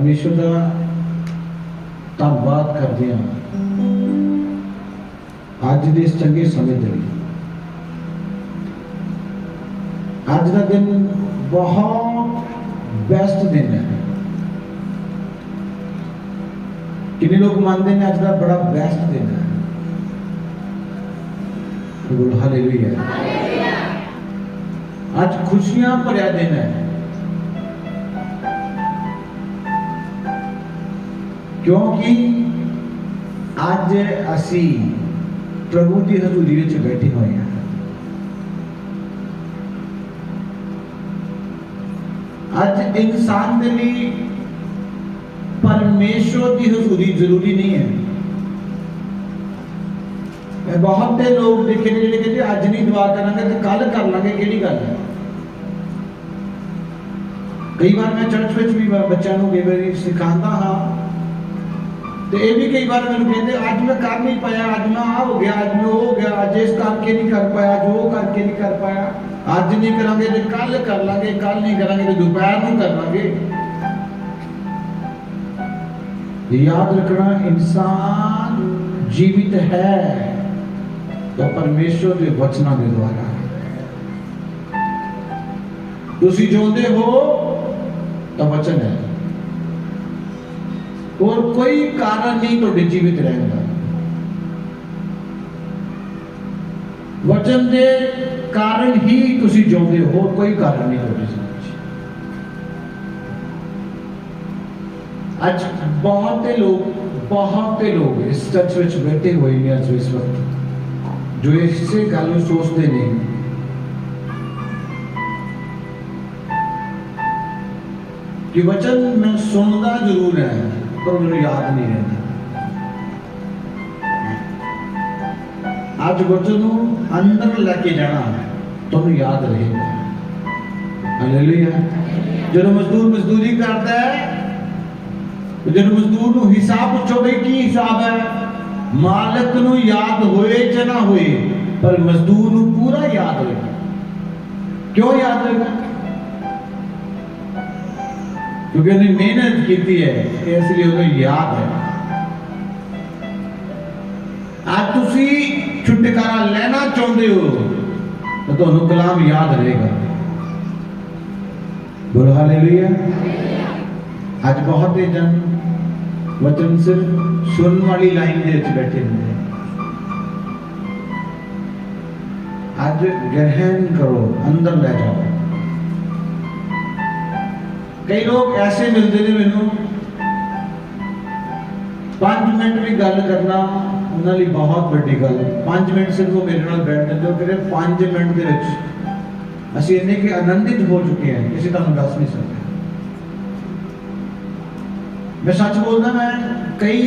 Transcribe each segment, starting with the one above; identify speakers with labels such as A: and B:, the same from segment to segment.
A: परमेश्वर का धन्यवाद करते हैं अज के इस चंगे समय के लिए। अज का दिन बहुत बेस्ट दिन है। कितने लोग मानते हैं अज का बड़ा बेस्ट दिन है? बोलो हालेलुया। आज खुशियां भरिया दिन है, क्योंकि आज असी प्रभु की हजूरी में बैठे हुए हैं। आज इंसान के लिए परमेश्वर की हजूरी जरूरी नहीं है। बहुत से लोग देखे ने जिहड़े कहते अज नहीं दुआ करांगे तो कल कर लांगे, किहड़ी गल है? कई बार मैं चर्च में भी बच्चों को कई बार सिखाता हाँ, तो ये भी कई बार मैं कहते अज मैं कर नहीं पाया, अज मैं आ हो गया, अज मैं वो हो गया, अज इस करके नहीं कर पाया, अज वो करके नहीं कर पाया, अज नहीं करांगे तो कल कर लांगे, कल नहीं करांगे तो दोपहर को कर लांगे। याद रखना, इंसान जीवित है तो परमेश्वर के वचनों के द्वारा। तुसी जोंदे हो तो वचन है, और कोई कारण नहीं तो जीवित रहने का। वचन के कारण ही तुसी जोंदे हो, कोई कारण नहीं तो। आज बहुत से लोग इस चर्च में बैठे हुए हैं आज इस वक्त, जो इससे गल सोचते नहीं कि वचन मैं सुनता जरूर है पर मुझे याद नहीं रहता। आज वचन अंदर लेके जाना तो याद रहेगा। हालेलुया। जो मजदूर मजदूरी करता है, जो मजदूर को हिसाब पूछो भाई की हिसाब है, मालिक को याद होए च ना होए, पर मजदूर को पूरा याद होगा। क्यों याद होगा? क्योंकि उन्हें मेहनत की है, इसलिए उन्हें याद है। आज तुसी छुटकारा लेना चाहते हो तो तुहानू कलाम याद रहेगा। बोलो हालेलुया। आज बहुत ही जन वचन सिर्फ सुनने वाली लाइन के बैठे होंगे। आज ग्रहण करो, अंदर ले जाओ। कई लोग ऐसे मिलते हैं मैनू 5 मिनट भी गल करना उन्होंने लिए बहुत बड़ी गल। 5 मिनट सिर्फ वो मेरे नाल बैठ जाते हो, कहते 5 मिनट के असीं इन्ने के आनंदित हो चुके हैं, किसी तुहानू दस नहीं सकते। मैं सच बोलना, मैं कई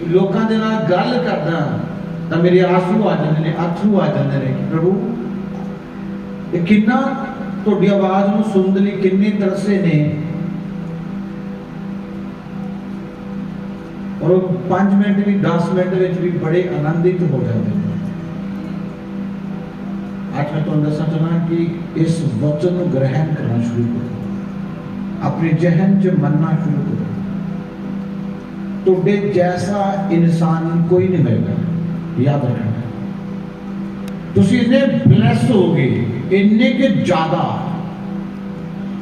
A: लोगों के नाल गल करदा तो मेरे आंसू आ जाते हैं, अथरू आ जाते हैं कि प्रभु ये कितना तुहाडी आवाज़ नूं सुनने लई किन्ने तरसे ने, और 5 मिनट भी 10 मिनट भी बड़े आनंदित हो जाते हैं। आज मैं तुहानू दसना चाहना कि इस वचन को ग्रहण करना शुरू करो, अपने जहन च मनना शुरू करो। तुहाडे जैसा इंसान कोई नहीं मिलेगा, याद रखना। तुसी इन्ने ब्लेस होगे, इन्ने के ज्यादा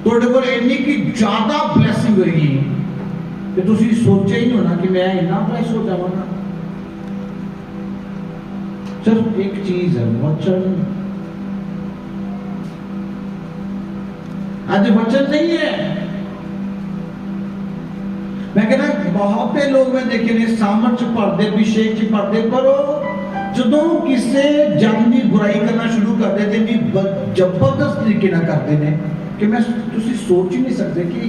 A: तुहाडे कोल इन्नी की ज्यादा ब्लेसिंग होगी कि तुसी सोचे ही नहीं होना कि मैं इन्ना ब्लेस हो जावांगा। सिर्फ एक चीज है, वचन। आज वचन नहीं है। मैं कहना बहुत से लोग मैं देखे ने सामर्थ पढ़ते, अभिषेक च पढ़ते, पर जो किसी जन की बुराई करना शुरू कर देते हैं, जबरदस्त तरीके ना करते हैं कि मैं तुसी सोच ही नहीं सकते कि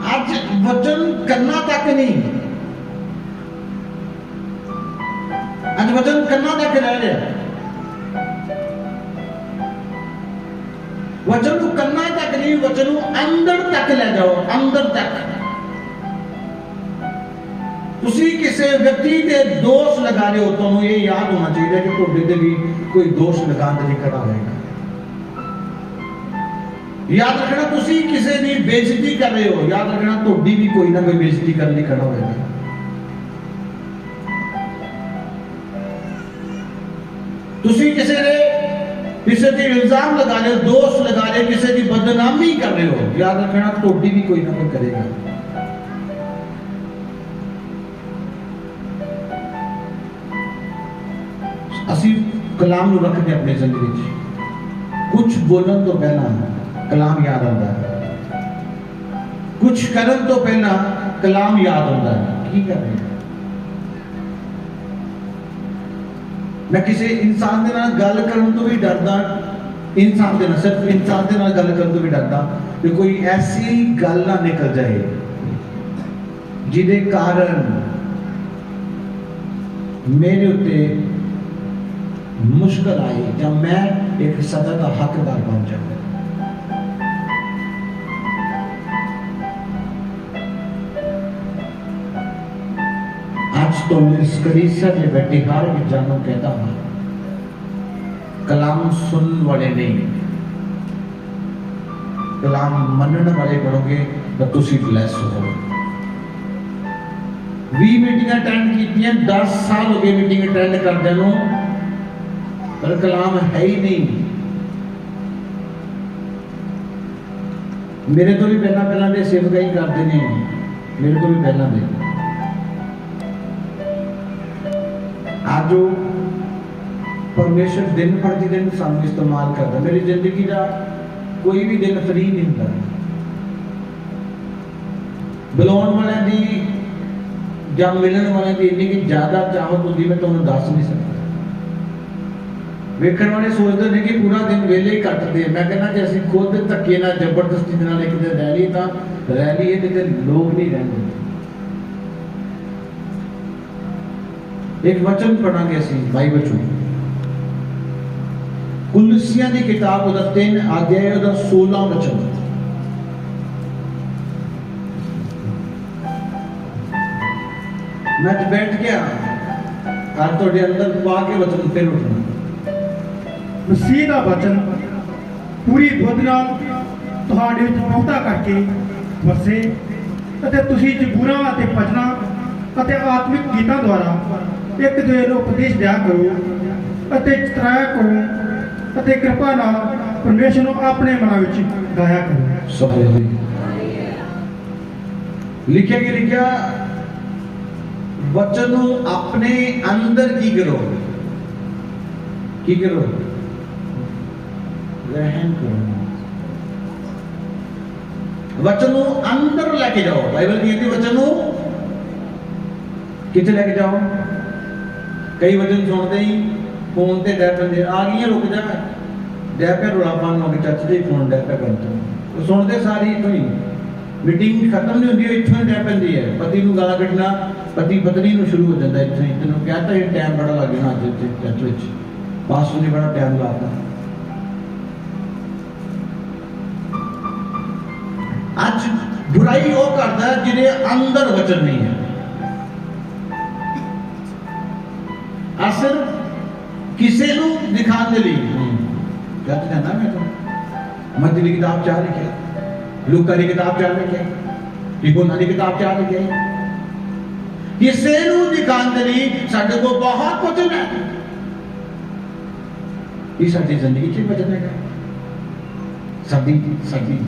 A: आज वचन करना तक नहीं, आज वचन करना तक रह रहा। वचन को करना तक नहीं, वचन को अंदर तक ले जाओ, अंदर तक। तुसी किसी व्यक्ति के दोष लगा रहे हो, तो ये याद होना चाहिए कि तुहाडे ते भी कोई दोष लगाने के लिए खड़ा होएगा। याद रखना तुसी किसी की बेइज्जती कर रहे हो, याद रखना तुहाडी भी कोई ना कोई बेइज्जती करने लिए खड़ा होगा। तुसी किसी की इल्जाम लगा रहे हो, दोष लगा रहे हो, किसी की बदनामी कर रहे हो, याद रखना तुहाडी भी कोई ना कोई करेगा। असी कलाम नूं रखते अपनी जिंदगी कुछ बोलन तो पहला कलाम याद आता है, कुछ करन तो पहला कलाम याद आता है। की कर रहे हैं? मैं किसी इंसान के नाल गल करन तो भी डरदा, इंसान के नाल सिर्फ इंसान के नाल गल करन तो भी डरदा कि कोई ऐसी गल ना निकल जाए जिहदे कारण मेरे उत्ते मुश्किल आई या मैं एक सजा का हकदार बन जाऊं। आज तो मैं इस कलीसिया में बैठे हर एक जानों कहता हूं, कलाम सुनने वाले नहीं, कलाम मनने वाले बनोगे तो तुसी ब्लेस हो। 20 मीटिंग अटेंड की, 10 साल हो गए मीटिंग अटेंड करदे नूं, पर कलाम है ही नहीं। मेरे तो भी पहला दे सेवकाई करते ने, मेरे तो भी पहला दे। आज जो परमेश्वर दिन प्रतिदिन सानू इस्तेमाल करता, मेरी जिंदगी का कोई भी दिन फ्री नहीं होता। बुलाने वाले की या मिलने वाले की इन्नी की ज्यादा चाहत होती, मैं तुहानू दस नहीं सकता। वेखण वाले सोचते हैं कि पूरा दिन वेले ही कटते हैं। मैं कहना कि असं खुद धक्के ना जबरदस्ती एक दिन रह लीए तो रह लीए, नहीं लोग नहीं रहते। एक वचन पढ़ांगे असीं बाइबल चों, कुलसियां की किताब उहदा 3 अध्याय उहदा 16 वचन। मैं बैठ गया आज तुहाडे अंदर पा के वचन फिर उठना।
B: मसीह का वचन पूरी बुद्ध नाल तुहाडे विच बहुता करके वसे अते तुसीं जबूरां अते भजनां अते आत्मिक गीतां द्वारा एक दूजे नूं उपदेश दिया करो अते चितराया करो अते कृपा नाल परमेश्वर नूं अपने मनां विच गाया करो।
A: लिखा वचन अपने अंदर की करो, की करो, ग्रहण करो, वचन अंदर लेके जाओ। बाइबल कहती वचन कितने लेके जाओ। कई वचन सुनते ही फोन से डै पे आ गई, रुक जा, डै पे रोला पान हो गया, चर्च से फोन डै पे करते सुनते सारी इतों ही मीटिंग खत्म नहीं होती, इतों ही डै पैंदी है। पति को गाला कटना पति पत्नी को शुरू हो जाता है। इतने तेन कहता है टाइम बड़ा लग गया अज चर्च में, पास्टर ने बड़ा टाइम लाता। आज बुराई वो करता है जिन्हें अंदर वचन नहीं है। असर किसी को दिखाने लिए कहते हैं ना, मैं तो मत्ती की किताब क्या लिखे, लूका की किताब क्या लिखे, यूहन्ना की किताब क्या लिखे, किसी को दिखाने लिए साडे को बहुत वचन है। ये साडी जिंदगी च वचन है, साडी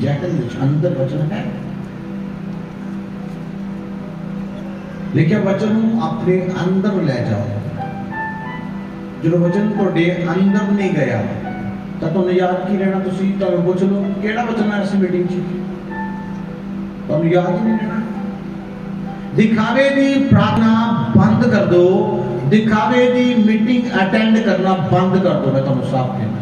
A: जहन विच अंदर वचन है। लेकिन वचन अपने अंदर ले जाओ। जो वचन तुहाडे अंदर नहीं गया तो तुहानू याद की रहना। तुसीं तुहानू पुछ लो किहड़ा वचन है इस मीटिंग च, तुहानू याद ही नहीं रहना। दिखावे दी प्रार्थना बंद कर दो, दिखावे दी मीटिंग अटेंड करना बंद कर दो। मैं तुहानू साफ कहना,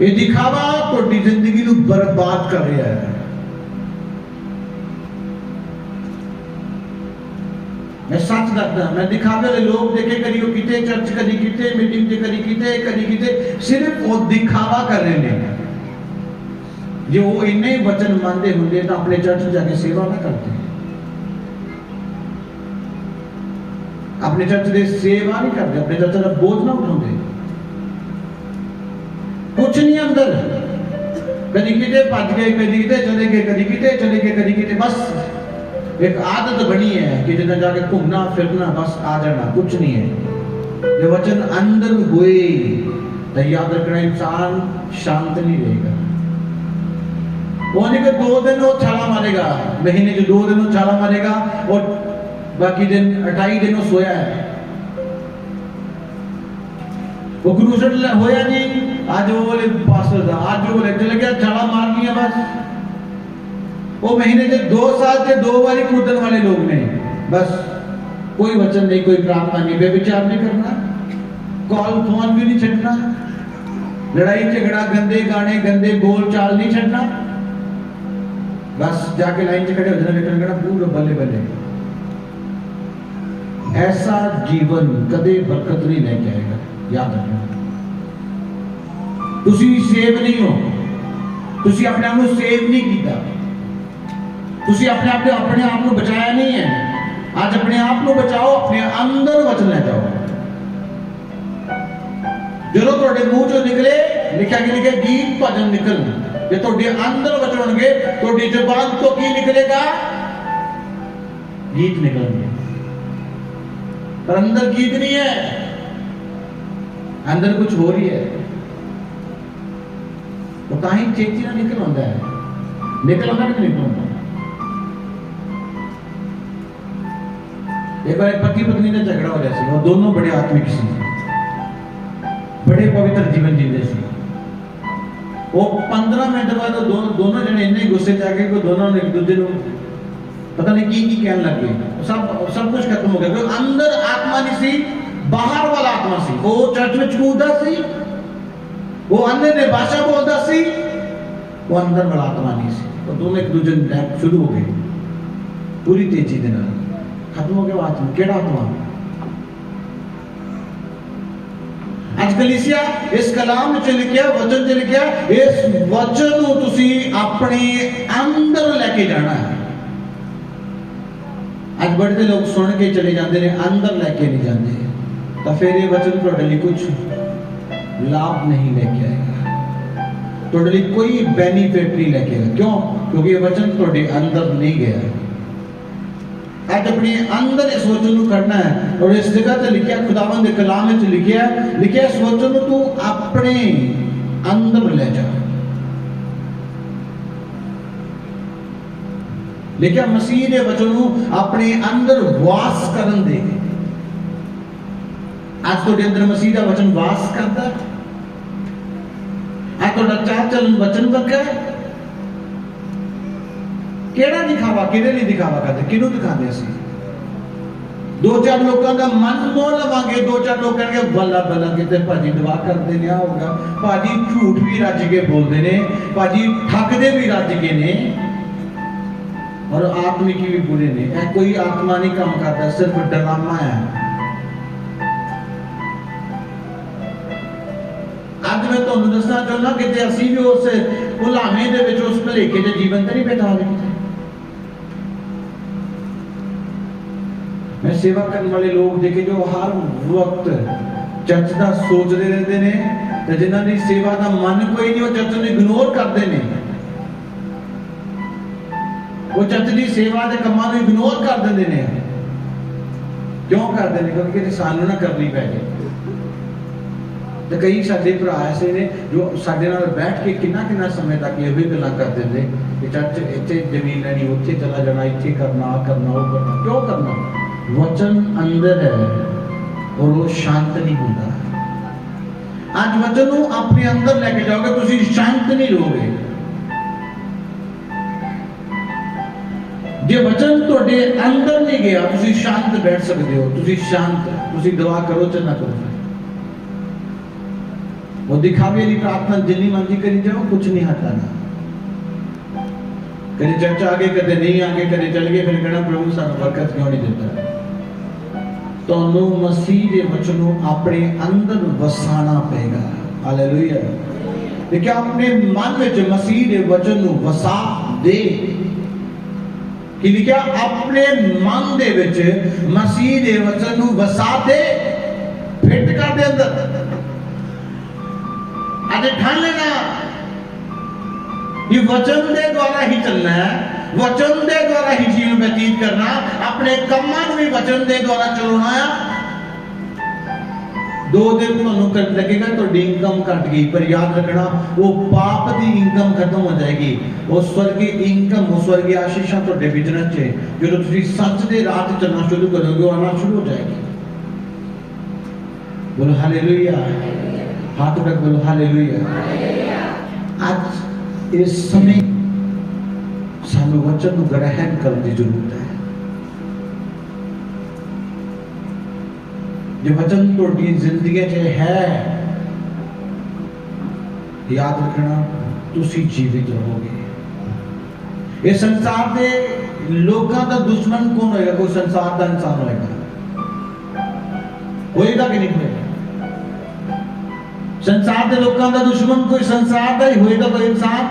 A: ये दिखावा तुहाडी जिंदगी नू बर्बाद कर रहा है। मैं सच दसदा, मैं दिखावे वाले लोग देखे, कभी वो किते चर्च, कभी किते मीटिंग, कभी किते सिर्फ वो दिखावा कर रहे हैं। जो वो इन्ने वचन मानते होंगे तो अपने चर्च जाके सेवा ना करते, अपने चर्च की सेवा नहीं करते, अपने चर्च का बोझ ना उठाते। कुछ नहीं अंदर, कभी किते भज गए, कभी किते चले गए, कभी किते चले गए, कभी किते, बस एक आदत बनी है कि जितना जाके घूमना फिरना बस आ जाना, कुछ नहीं है। जब वचन अंदर हुए तो याद रखना इंसान शांत नहीं रहेगा। वो नहीं कि 2 दिन वो छाला मारेगा, महीने के 2 दिन वो छाला मारेगा और बाकी दिन 28 दिन वो सोया है। वो क्रूसेड होया नहीं, आज वो बोले पास्टर था, आज वो बोले चले गया छाला मार लिया बस। वो महीने के 2 साल से 2 बारी कूदन वाले लोग ने, बस कोई वचन नहीं, कोई प्रार्थना नहीं, बेविचार नहीं करना, कॉल फोन भी नहीं छड़ना, लड़ाई झगड़ा, गंदे गाने, गंदे बोल चाल नहीं छड़ना, बस जाके लाइन से खड़े हो जाना, रिटर्न करना, पूरा बल्ले बल्ले। ऐसा जीवन कदे बरकत नहीं लेके आएगा, याद रखना। तुसी सेव नहीं हो, तुसी अपने आप को सेव नहीं किया, तुसी अपने आप को बचाया नहीं है। आज अपने आप को बचाओ, अपने अंदर वचन ले जाओ। जो थोड़े मुंह चो निकले, लिखा कि लिखे गीत भजन निकल, जे थोड़े अंदर वचन होंगे, थोड़ी जुबान तो की निकलेगा, गीत निकलेंगे। पर अंदर गीत नहीं है, अंदर कुछ हो रही है, तो ताही चेती ना निकल आता है, निकल आता कि निकल आता। एक बार पति पत्नी का झगड़ा हो रहा, और दोनों बड़े आत्मिक सी, बड़े पवित्र जीवन जीते थे। वो 15 मिनट बाद दोनों जने इन्ने गुस्से जाके को दोनों ने एक दूसरे को पता नहीं की कहने लग गए, सब कुछ खत्म हो गया। क्योंकि अंदर आत्मा नहीं सी, बाहर वाला आत्मा सी। वो चर्च में कूदा सी, वो अन्य ने भाषा बोलता सी, वो अंदर वाला आत्मा नहीं सी। तो दोनों एक दूसरे लैप शुरू हो गए, पूरी तेजी के नाल खत्म हो गया आत्मा। केड़ा आत्मा? आज कलीसिया इस कलाम च लिखिया, वचन च लिखिया, इस वचन को तुसी अपने अंदर लेके जाना है। आज बड़े लोग सुन के चले जाते हैं, अंदर लेके नहीं जाते, तो फिर ये वचन थोड़े लिए कुछ लाभ नहीं लेके आएगा, थोड़े लिए कोई बेनिफिट नहीं लेके आएगा। क्यों? क्योंकि ये वचन थोड़े अंदर नहीं गया। आज अपने अंदर इस वचन को करना है, और इस जगह से लिखा, खुदावंद के कलाम में लिखा इस वचन को तू अपने अंदर ले जा। लिखा मसीह ने वचन को अपने अंदर वास करन दे। आज तो अंदर मसीह का वचन वास करता है। आज तो चाल चलन वचन वर्गा है। केड़ा दिखावा, किदे लिए दिखावा करते, किनू दिखाते असी? 2-4 लोगों का मन मोह लवांगे, 2-4 लोग कहेंगे बल्ला बल्ला किते भाजी दुआ करते ने, होगा भाजी झूठ भी रज के बोलते ने, भाजी ठगदे भी रज के ने, और आत्मिक भी बुरे ने। ऐ कोई आत्मा नहीं काम करता, सिर्फ ड्रामा है। आज मैं तुहानू दसना चाहना कि असी भी उस भुलावे दे विच, उस भलेखे दे जीवन ते नहीं बैठा रहे। मैं सेवा करने वाले लोग देखे जो हर वक्त चर्च का सोचते रहते हैं, तो जिन्होंने सेवा का मन कोई नहीं, वो चर्च को इग्नोर करते हैं। वो चर्च की सेवा के कामों को इग्नोर कर देते हैं। क्यों करते हैं? क्योंकि सानू ना करनी पै जाए। तो कई साडे भरा ऐसे ने जो साडे नाल बैठ के कितना समय तक ये गल्लां करते थे कि चर्च इत्थे जमीन लैनी, उत्थे चला जाना, इत्थे करना, करना, वो करना। क्यों करना? वचन अंदर है और वो शांत नहीं होता। आज वचन को अपने अंदर लेके जाओगे, तुसी शांत नहीं रहोगे। जे वचन तुहाडे अंदर नहीं गया, तुसी शांत बैठ सकते हो, तुसी शांत, तुसी दुआ करो चाहे ना करो। वो दिखावे वाली प्रार्थना जितनी मर्जी करी जाओ, कुछ नहीं हटाना। कभी चर्च आगे, कदे नहीं आगे, कदे चल गए, फिर कहना प्रभु सानू बरकत क्यों नहीं देता? तो मसीह के वचन को अपने अंदर वसाना पड़ेगा। हालेलुया। देखिए अपने मन में मसीह के वचन को वसा दे कि लिखा अपने मन दे विच मसीह के वचन को वसा दे, फिट कर दे अंदर। अरे ठान लेना ये वचन दे द्वारा ही चलना है, वचन दे द्वारा ही जीवन व्यतीत करना, अपने कम्मां नूं भी वचन दे द्वारा चलाना है। 2 दिन ਤੁਹਾਨੂੰ ਕਰ लगेगा ਤੁਹਾਡੀ इनकम घट गई, पर याद रखना वो पाप की इनकम खत्म हो जाएगी। वो स्वर्गीय इनकम, वो स्वर्गीय आशीषां ਤੁਹਾਡੇ बिजनेस च जो ਤੁਸੀਂ सच दे राह ते चलना शुरू करोगे वो आना शुरू हो जाएगी। बोलो हालेलुया, हाथ उठा बोलो हालेलुया। आज इस समय सानू वचन नूं ग्रहण करने की जरूरत है। जो वचन थोड़ी जिंदगी च है, याद रखना तुसी जीवित रहोगे। ये संसार के लोगों का दुश्मन कौन होएगा? कोई संसार का इंसान होएगा कि नहीं होएगा? संसार के लोगों का दुश्मन कोई संसार का ही होएगा, कोई इंसान।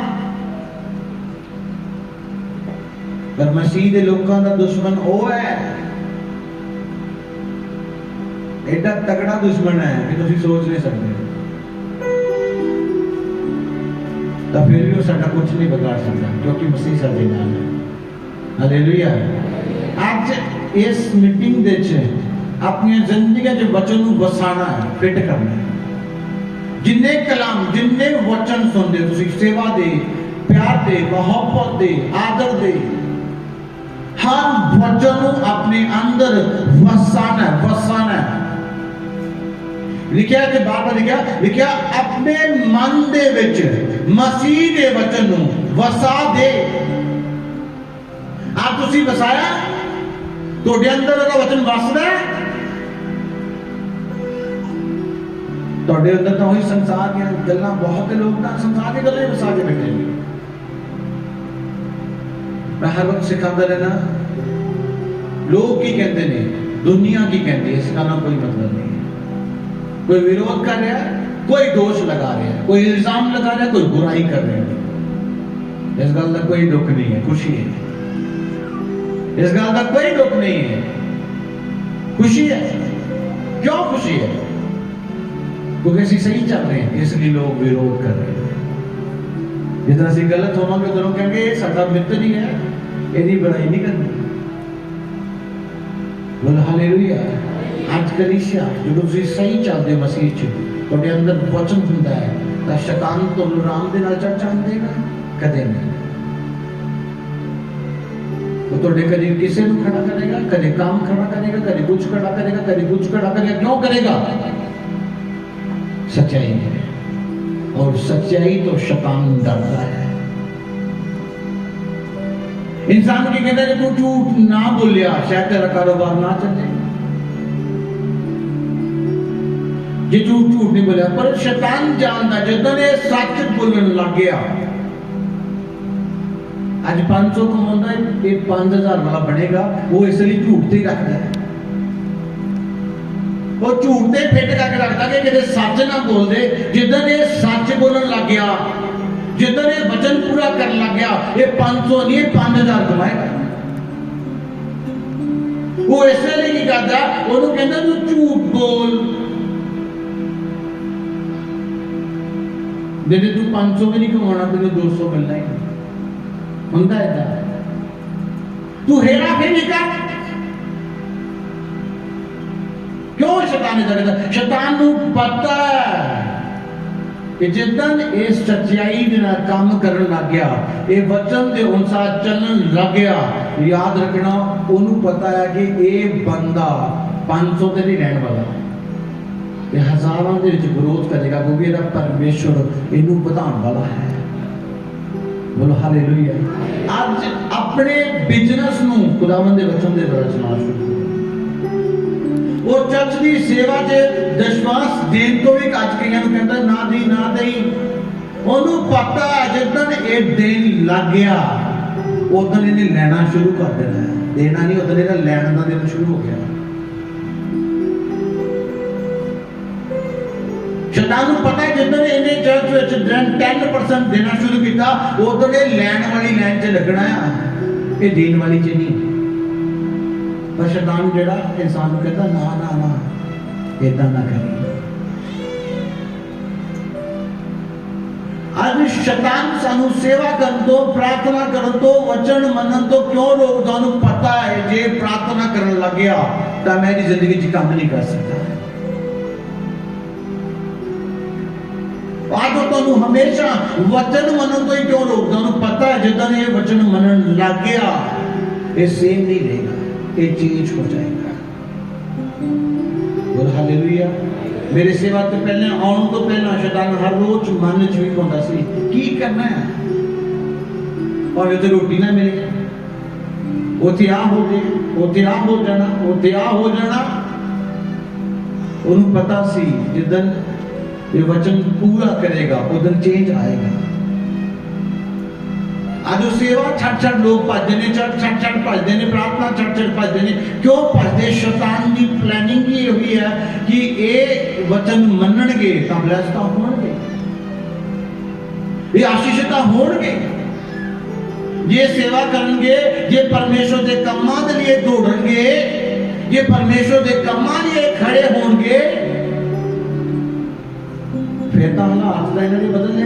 A: पर मसीह के लोगों का दुश्मन वो है, एडा तगड़ा दुश्मन है कि तुम सोच नहीं सकते। तो फिर भी वो साडा कुछ नहीं बिगाड़ सकता, क्योंकि मसीह साडे नाल है। हालेलुया। आज इस मीटिंग दे अपनी जिंदगी च वचन नूं वसाना है, फिट करना है। जिन्ने कलाम, जिन्ने वचन सुनते तुसीं सेवा दे, प्यार दे, मोहब्बत दे, आदर दे, हर वचन नूं अपने अंदर वसाना है, वसाना है। लिखा कि बार लिखा अपने मन दे विच मसीह दे वचन नूं वसा दे। आप तुसी वसाया, तुहाडे अंदर दा वचन वसदा है। तुहाडे अंदर तो वही संसार दी गल्लां, बहुत लोग ना संसार दी गल्लां वसा के बैठे ने। मैं हर वक्त सिखांदा रहना, लोग की कहते ने, दुनिया की कहती है, इसका ना कोई मतलब नहीं। कोई विरोध कर रहा है, कोई दोष लगा रहा है, कोई इल्जाम लगा रहा है, कोई बुराई कर रहा है। इस गल का कोई दुख नहीं है, खुशी है। इस गल का कोई दुख नहीं है, खुशी है। क्यों खुशी है? क्योंकि असं सही चल रहे हैं, इसलिए लोग विरोध कर रहे हैं। जितना असं गलत होवांगे उधरों कहेंगे ये साडा मित्र ही है, इहदी बुराई नहीं करनी। बोल हालेलुया। आज कलीसिया जो तुसीं सही चलदे मसीह च, तुहाडे अंदर वचन हुंदा है, तां शैतान तुहानूं आराम दे नाल चर्चा देगा? कदे नहीं। वो तुहाडे कदे किसे नूं खड़ा करेगा, कदे काम खड़ा करेगा, कदे कुछ खड़ा करेगा, कदे कुछ खड़ा करेगा। क्यों करेगा? सच्चाई है, और सच्चाई तो शैतान डरता है। इंसान की कहते हैं तू झूठ ना बोलिया, शायद तेरा कारोबार ना चले। जे झूठ नहीं बोलिया, पर शैतान जानता जिदा ने सच बोलन लग गया। आज 500 कमाता है, ये 5000 वाला बनेगा, वो इसलिए झूठ ही रखता है। वो झूठ से फिट करके रखता कि किसी सच ना बोल दे। जिदा ने सच बोलन लग गया, जिदा ने वचन पूरा कर लग गया, ये 500 नहीं 5000 कमाएगा। वो इसलिए नहीं करता, वो कहता तू झूठ बोल। यदि तू 500 भी नहीं कमाना, तेरे 200 मिलना ही होता है। तू हेरा फेरी कर। क्यों शैतान करता? शैतान नूं पता है कि जिदन इस सच्चाई दे नाल काम करन लग गया, ये वचन दे अनुसार चलन लग गया, याद रखना ओनू पता है कि ये बंदा 500 ते नहीं रहने वाला, ये हजारों के विरोध करेगा, क्योंकि ये परमेश्वर इनू बढ़ाने वाला है। बोलो हालेलुया। आज अपने बिजनेस नूं खुदावंद दे वचन दे द्वारा चलाना शुरू करो। वो चर्च की सेवा च दशवांश देन तो भी अज कईयां नूं कहंदा ना दी ना दई। ओनू पता जिदन ये देन लग गया उदन इन्हें लेना शुरू कर देना है। देना नहीं, उदन इहदा लैण दा दिन शुरू हो गया। शैतान को पता है जिदन इन्हें चर्च विच 10% देना शुरू किया, उदन ये लैण वाली लाइन च लगना है, ये देन वाली च नहीं। पर शैतान जिहड़ा इंसान को कहता ना ना ना इदां ना करी। शैतान सानू सेवा करन तो, प्रार्थना करन तो, वचन मनन तो क्यों रोकदा? उन्हें पता है जे प्रार्थना करन लग गया तो मेरी जिंदगी च काम नहीं कर सकता। आज तो हमेशा वचन मनन तो ही क्यों रोकदा? उन्हें पता है जिदा ने वचन मनन लग गया ये सेम नहीं रहेगा, ये चेंज हो जाएगा। बोल हालेलुया। मेरे सेवा तो पहले आने तो पहले शैतान हर रोज मन च भी पाਉਂਦਾ ਸੀ की करना है, और ये तो रोटी ना मिले, उथे आ हो जाए, उथे आ हो जाना, उथे आ हो जाना। उन्हें पता सी जिदन ये वचन पूरा करेगा उदन चेंज आएगा। आज सेवा छट लोग भजते ने, छट भजते ने, प्रार्थना छट भजते ने। क्यों भजते? शैतान की प्लानिंग ये हुई है कि ये वचन मनणगे तो ब्लैसता होणगे, ये आशीषिता होणगे। ये सेवा करनगे, ये परमेश्वर के कामां दे लिए दौड़नगे, ये परमेश्वर के कामां लिए खड़े होणगे, फिर तो हालात तो इन्होंने बदलने।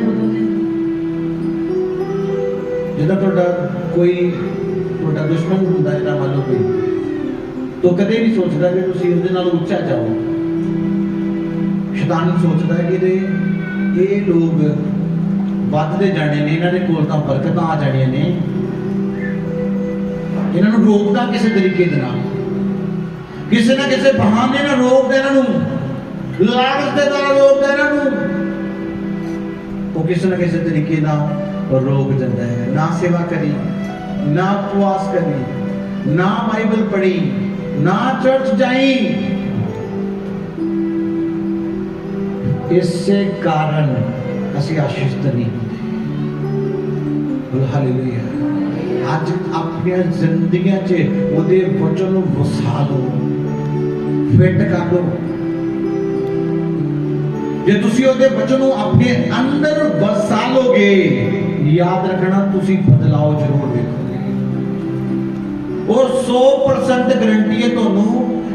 A: जिदा कोई दुश्मन होंदा है मान लो कोई, तो कदे नहीं सोचता कि तुसीं उहदे नाल उच्चा जाओ। शैतान सोचता है कि ये लोग वधदे जाने ने, इन्हां दे कोल तां बरकतां आ जाणियां ने, इन्हां नूं रोकदा किसी तरीके दे नाल, किसी ना किसी बहाने नाल रोकदा, इन्हां नूं लालच दे नाल रोकदा, इन्हां नूं वो किसी ना किसी तरीके नाल रोक देता है। ना सेवा करी, ना उपवास करी, ना बाइबल पढ़ी, ना चर्च जाई, इससे कारण असी आशीषित नहीं होते। हालेलुया। आज अपनी जिंदगी च उहदे वचन नूं वसा लो, फिट कर दो। जे तुसी उहदे वचन नूं अपने अंदर वसा लोगे, याद रखना तुसी बदलाव जरूर देखोगे, और 100% गारंटी है तुहानू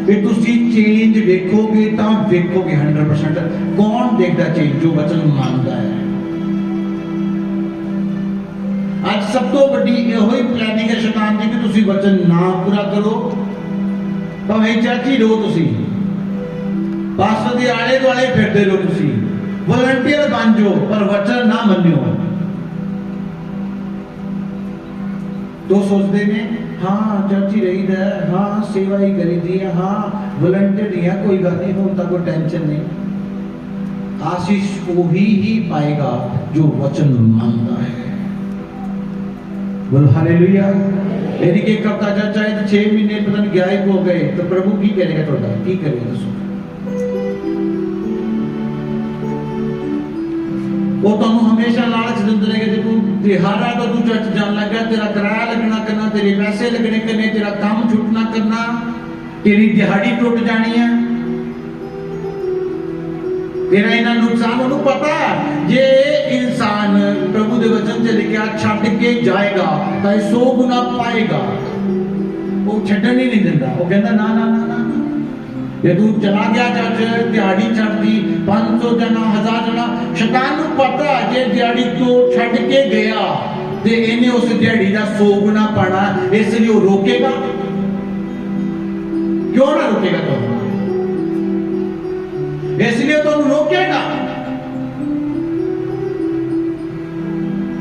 A: कि तुसी चेंज देखोगे तो देखोगे 100%। कौन देखता चेंज? जो वचन मानता है। आज सब तो बड़ी यही प्लानिंग है शैतान की कि तुसी वचन ना पूरा करो, भावें चर्च ही रहो, तुसी पास्टर के आले दुआले फिरते रहो, तुसी वॉलंटियर बन जाओ पर वचन ना मनियो। तो सोचते ने हाँ चर्च ही रही है, हाँ सेवा ही करी दी है, हाँ वॉलंटियर ही है, कोई गल नहीं, होता कोई टेंशन नहीं। आशीष वही ही पाएगा जो वचन मानता है। बोल हालेलुया। यदि कि कब तक चाहे तो 6 महीने पता नहीं गायब हो गए तो प्रभु की करेगा? थोड़ा की करेगा? दसो। वो तुहानू हमेशा लालच दिंदे रहेगा, जे तू दिहाड़ा तो तू चर्च जान लग गया, तेरा किराया लगना करना, तेरे पैसे लगने करने, तेरा काम छुटना करना, तेरी दिहाड़ी टूट जानी है, तेरा इना नुकसान। उन्हें पता है जे इंसान प्रभु दे वचन च लिखा छड्ड के जाएगा तो 100 गुना पाएगा, वो छड्डण ही नहीं दिंदा। वो कहता ना ना ना ना, जे तू चला गया चर्च, दिहाड़ी छड्ड दी, 500 जना 1000 जना, शैतान नूं पता जे दिहाड़ी तो छड्ड के गया ते इन्हें उस दिहाड़ी दा 100 गुना पाना, इसलिए वो रोकेगा। क्यों ना रोकेगा? तो इसलिए तो रोकेगा।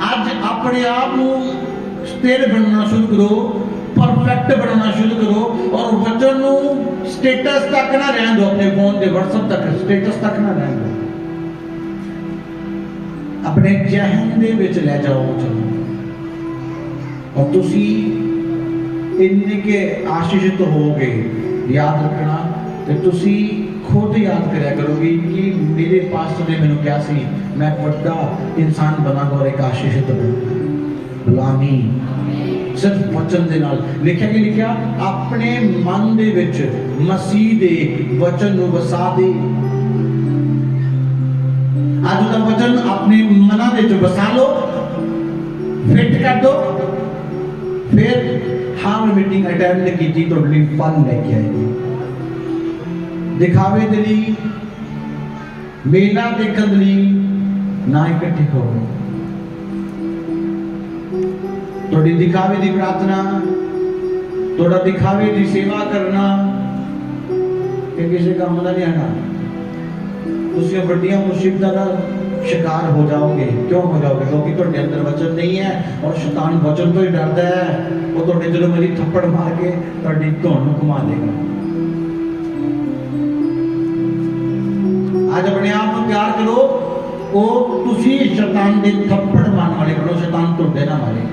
A: आज अपने आप को स्थिर बनना शुरू करो, परफेक्ट बनाना शुरू करो, और वचन को स्टेटस तक ना रहने दो, अपने फोन के व्हाट्सएप तक स्टेटस तक ना रहने दो, अपने जहन दे विच ले जाओ वचन। और तुसी इन्ने के आशीषित होगे, याद रखना कि तुसी खुद याद करया करोगे कि मेरे पास्टर ने मैंने क्या सी, मैं बड़ा इंसान बना और एक आशीषित बना। गुलामी सिर्फ वचन दे नाल लिखा कि लिखा अपने मन दे विच मसीह दे वचन नूं वसा दे। आज दा वचन अपने मना दे विच वसा लो, फिट कर दो, फिर हर मीटिंग अटेंड कीती तो फल लेके आएगी। दिखावे दे लई, मेला देखण लई ना इकट्ठे हो, थोड़ी दिखावे की प्रार्थना, थोड़ा दिखावे की सेवा करना ये किसी काम का नहीं आना। तुम बड़िया मुसीबतों का शिकार हो जाओगे। क्यों हो जाओगे? क्योंकि तुहाडे अंदर वचन नहीं है और शैतान वचन तो ही डरता है। वो तुहाडे जो मर्जी थप्पड़ मार के तुहाडी धुन घुमा देगा। आज अपने आप को तैयार करो, वो तुसी शैतान दे थप्पड़ मारने वाले बनो, शैतान तुहाडे ना मारे।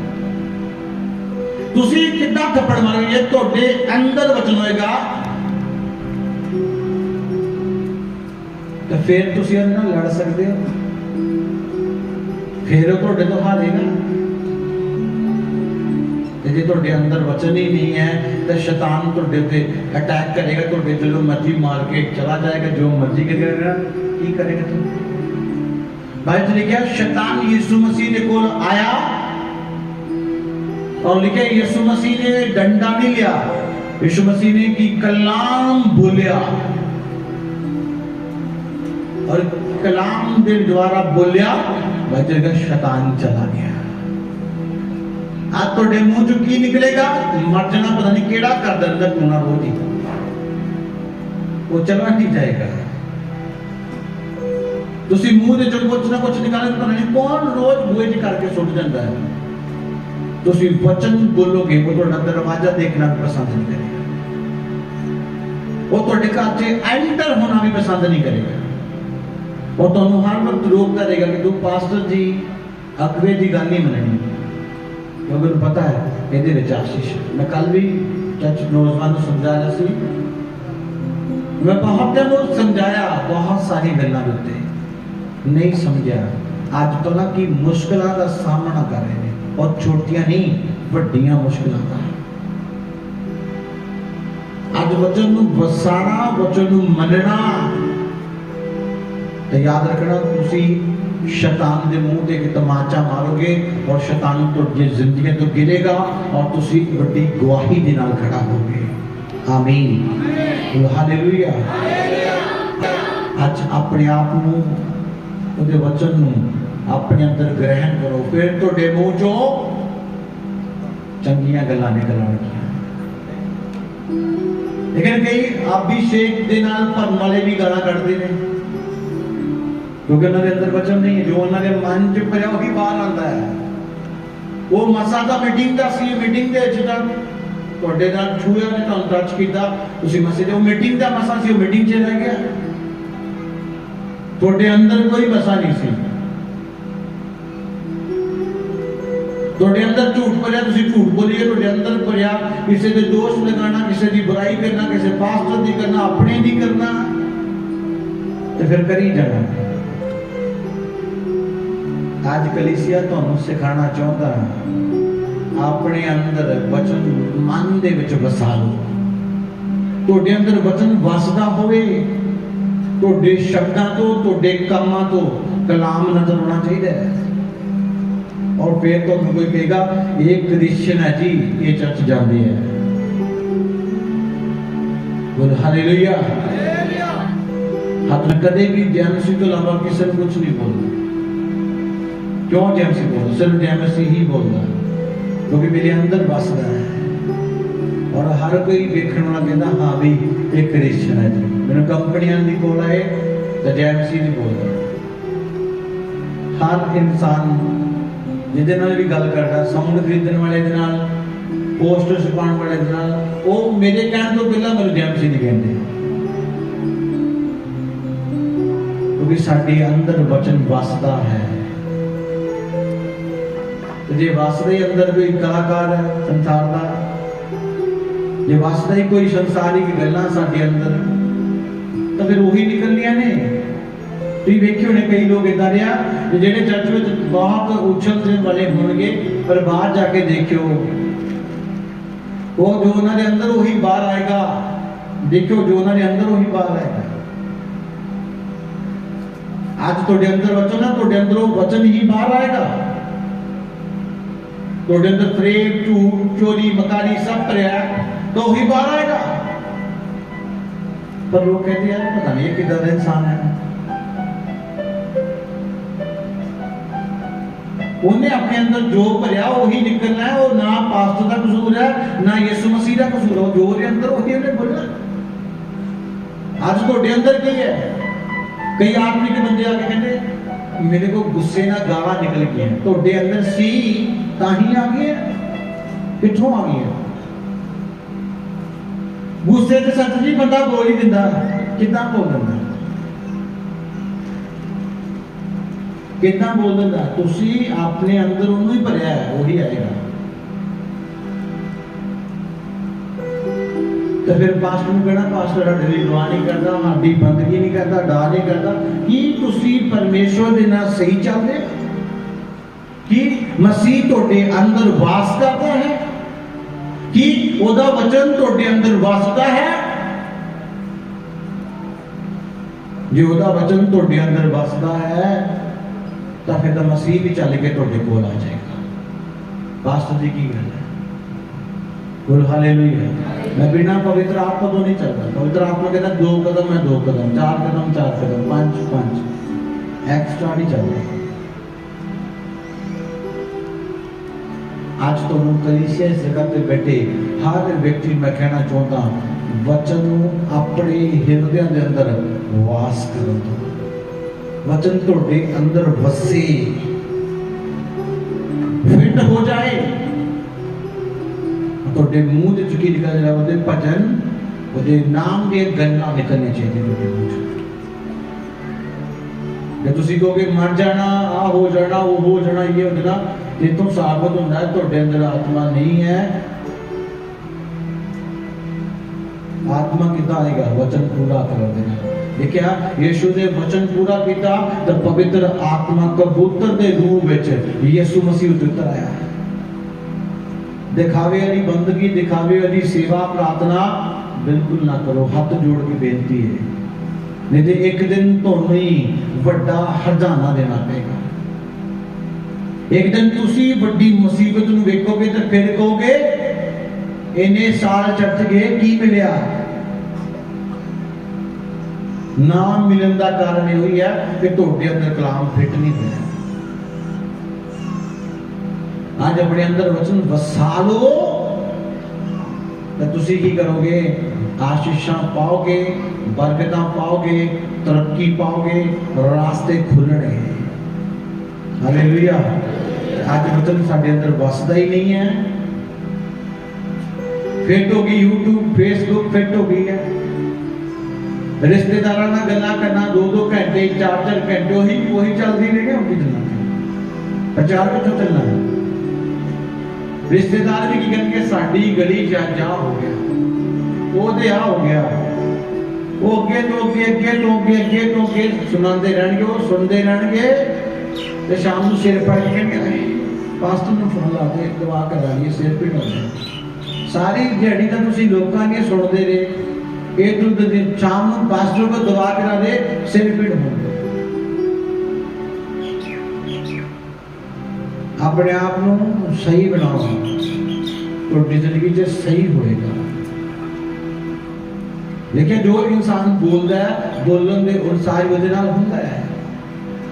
A: तुसी कितना थप्पड़ मारोगे? जे तुहाडे अंदर वचन होएगा तो फिर तुसी उहदे नाल लड़ सकते हो, फिर वो तुहाडे तो हारेगा। जे तुहाडे अंदर वचन ही नहीं है तो शैतान तुहाडे ते अटैक करेगा, तुहाडे जो मर्जी मार के चला जाएगा, जो मर्जी करेगा। की करेगा तुम? बाइबल लिखा शैतान यीशु मसीह ने कोल आया और लिखे यीशु मसीह ने डंडा नहीं लिया, यीशु मसीह ने की कलाम बोलिया और कलाम के द्वारा बोलिया, बाइबल शैतान चला गया। आज तो मुंह चो की निकलेगा? मर जाना, पता नहीं केड़ा कर देंदा टूना रोज ही, वो चला नहीं जाएगा। तुसी मुंह दे चो कुछ ना कुछ निकाले, पता नहीं कौन रोज बुए च करके सुट जाता है। तुसी वचन बोलोगे, वो तुहाडा दरवाजा देखना भी पसंद नहीं करेगा, वो तुहाडे घर च एंटर होना भी पसंद नहीं करेगा। वो तुहानू हर वक्त रोकता रहेगा कि तू पास्टर जी अगवे की गल नहीं मननी, क्योंकि उन्हें पता है ये विच आशीष। मैं कल भी चर्च नौजवान को समझा रहा सी, मैं बहुत दिन समझाया, बहुत सारी गल्लां उत्ते नहीं समझा। अज तो ना कि मुश्किलों का सामना कर रहे हैं, और छोटियां नहीं वड्डियां मुश्किलों का। अज वचन नूं वसाना, वचन नूं मनना, तो याद रखना तुसी शैतान के मुंह से एक तमाचा मारोगे और शैतान तुहाडी जिंदगी तो गिरेगा और तुसी बड़ी गवाही दे नाल खड़ा होगे। आमीन, हालेलुया। आज अपने आप नूं उहदे वचन नूं अपने अंदर ग्रहण करो, फिर तुहाडे मुंह चों चंगियां गल्लां निकलणगियां। लेकिन कई अभिषेक दे नाल भरन वाले भी गालां कढदे ने, क्योंकि उन्होंने अंदर वचन नहीं है। जो उन्होंने मन च भरिया वही बाहर आता है। वो मसा का मीटिंग का सी, मीटिंग दे विच तां तुहाडे नाल छूया ने तुहानू टच कीता, तुसीं मसे जो मीटिंग का मसा सी, वो मीटिंग च रह गया, तुहाडे अंदर कोई मसा नहीं सी। तुहाडे अंदर झूठ भरिया, तुसीं झूठ बोलिए, तुहाडे अंदर भरिया किसी दे दोष लगाना, किसी की बुराई करना, किसी पास्टर की करना, अपने नहीं करना, तो फिर करी जाना। आज कलीसिया तुहानू सिखाना चाहता अपने अंदर वचन मन दे विच वसा लो। तुहाडे अंदर वचन वसदा होवे, तुहाडे शब्दां तो, तुहाडे कामां तो कलाम नजर आना चाहिए। और फिर तो कोई कहेगा ये क्रिश्चियन है जी, ये चर्च जाते हैं। बोल हालेलुया। हाथ कदे भी जेएमसी तो अलावा किसी ने कुछ नहीं बोलना। क्यों जेएमसी बोलना? सिर्फ जेएमसी ही बोलना, क्योंकि मेरे अंदर बसदा है। और हर कोई देखने वाला कहता हाँ भी एक क्रिश्चियन है जी। मैंने कंपनियां दी कोल आए तो जेएमसी नहीं बोलता। हर इंसान जिहदे नाल भी गल करदा, साउंड खरीदण वाले दे नाल, पोस्टर छपाउण वाले दे नाल, वो मेरे कहण तो पहला मैनूं जेएमसी नहीं कहंदे, क्योंकि साडे अंदर वचन वसदा है। जे वसदा ही अंदर कोई कलाकार है संसार का, जे वसदा ही कोई संसारिक गल्लां साडे अंदर, तो फिर वही निकलनियां ने। तुसीं वेखे होने कई लोग इदां दे आ जिहड़े चर्च विच बहुत उछलने वाले होणगे, पर बाहर जाके देखियो वो जो उन्होंने अंदर वही बाहर आएगा। देखियो जो उन्होंने अंदर वही बाहर आएगा। आज तुहाडे अंदर वचन है, तुहाडे अंदर वो वचन ही बाहर आएगा। तुहाडे अंदर प्रेम, झूठ, चोरी, मकारी सब भरिया तो वही बाहर आएगा। पर लोग कहते हैं पता नहीं ये किधर का इंसान है। उन्हें अपने अंदर जो भरिया वही निकलना है। वो ना पास्टर का कसूर है ना यीशु मसीह का कसूर है, जो ਉਹਦੇ अंदर वही उन्हें बोलना। आज ਤੁਹਾਡੇ अंदर की है, कई आदमी के बंदे आके कहते मेरे को गुस्से ना गाला निकल गया, ਤੁਹਾਡੇ अंदर सी ताही आ गई है, किथों आ गई है? गुस्से से सच जी बंदा बोल ही दिंदा, कितना बोल दिंदा, कितना बोल दिंदा? तुसी अपने अंदर उन्होंने ही भरिया है, वही आएगा। तो फिर पास्टर ने कहना पास्टर साडी दुआ नहीं करता, साडी बंदगी नहीं करता, डा नहीं करता। कि तुसी परमेश्वर दे नाल सही चलदे? कि मसीह तुहाडे अंदर वास करता है? कि ओदा वचन तुहाडे अंदर वसदा है? जे ओदा वचन तुहाडे अंदर वसदा है तो फिर तो मसीह भी चल के तुहाडे कोल आ जाएगा। पास्टर जी की गल है, बोल हालेलुया। मैं बिना पवित्र आत्मा तो नहीं चलता। पवित्र आत्मा कहता 2 कदम मैं 2 कदम, 4 कदम 4 कदम, 5 5 एक्स्ट्रा नहीं चलता। आज तो कलीसिया इस जगह पे बैठे हर व्यक्ति मैं कहना चाहता वचन अपने हृदय के अंदर वास करो, वचन तुहाडे अंदर वसे, फिट हो जाए। तुहाडे मुंह ते की निकल जाए, ਉਹਦੇ भजन ਉਹਦੇ नाम दी गल्लां निकलनी चाहिए तुहाडे मुंह चों। जे तुसी कहोगे मर जाना, आ हो जाना, वो हो जाना, ये हो जाना, इतों साबित होता है तुहाडे अंदर आत्मा नहीं है। आत्मा कितना आएगा? वचन पूरा कर देना। देखिया यीशु ने वचन पूरा किया तो पवित्र आत्मा कबूतर के रूप में यीशु मसीह उतर आया। दिखावे वाली बंदगी, दिखावे वाली सेवा प्रार्थना बिल्कुल ना करो। हाथ जोड़ के बेनती है, नहीं तो एक दिन तुहानू ही बड़ा हरजाना देना पेगा। एक दिन तुसी बड़ी मुसीबत नूं वेखोगे तो फिर कहोगे इन्ने साल चर्च गए की मिलिया? ना मिलन का कारण यही है कि तुहाडे अंदर कलाम फिट नहीं होया। आज अपने अंदर वचन वसा लो तो तुसी की करोगे? आशीषां पाओगे, बरकतां पाओगे, तरक्की पाओगे, रास्ते खुलने। हालेलुया। आज वचन साडे अंदर वसदा ही नहीं है। फिट होगी यूट्यूब फेसबुक, फिट हो गई है। रिश्तेदारां नाल गल्लां करना 2-2 घंटे 4-4 घंटे वही चलदी रही है। उनकी चलना प्रचार किथों चलना है? रिश्तेदार भी की कहेंगे साडी गली जा हो गया, वो दे आ हो गया, वो अगे तो अगे अगे तो अगे अगे तो अगे सुनाते रहणगे, वो सुनते रहणगे ते शाम को सिर पड़ के कहणगे पास्टर नूं फोन ला के दुआ करा लईए, सिर पीड़ हो जाए। सारी दिहाड़ी तो तुसीं लोकां दी सुणदे रहे, ये तो शाम को पास्टर को दुआ करा दे सिर पीड़ हो गई। अपने आप को सही बनाओ तो जिंदगी च सही होएगा। लेकिन जो इंसान बोलता है बोलन दे और सारी वजह नाल हुंदा है।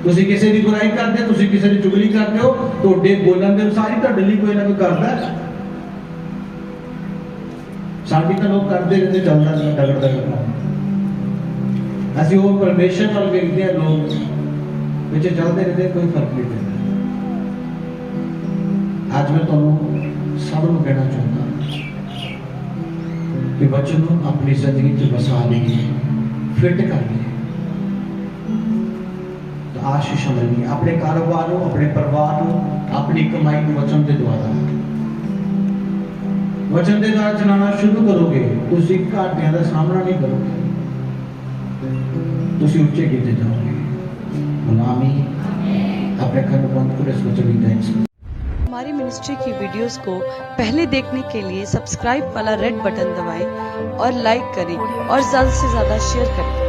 A: तुसी किसी की बुराई करते, तुसी किसी की चुगली करते हो, तोड़े बोलन दे सारी तुहाडे लई कोई ना कोई करदा है। साडी तो लोग करते रहते, चलता नहीं डगड़ डगड़। असि वो परमेश्वर वाल वेखदे हैं, लोग विच चलते रहते, कोई फर्क नहीं पैंदा। आज मैं तुहानू सब नूं कहना चाहता कि बच्चों को अपनी जिंदगी च बसा लीजिए, फिट कर लीजिए तो आशीष मिलेगी। अपने कारोबार को, अपने परिवार को, अपनी कमाई को वचन के द्वारा चलाना शुरू करोगे, तुसी घाटियां का सामना नहीं करोगे, तुसी उच्चे कीते जाओगे। गुलामी अपने घर बंद करो, इस वचन की थैंक्स।
C: हमारी मिनिस्ट्री की वीडियोस को पहले देखने के लिए सब्सक्राइब वाला रेड बटन दबाएं और लाइक करें और ज़्यादा से ज़्यादा शेयर करें।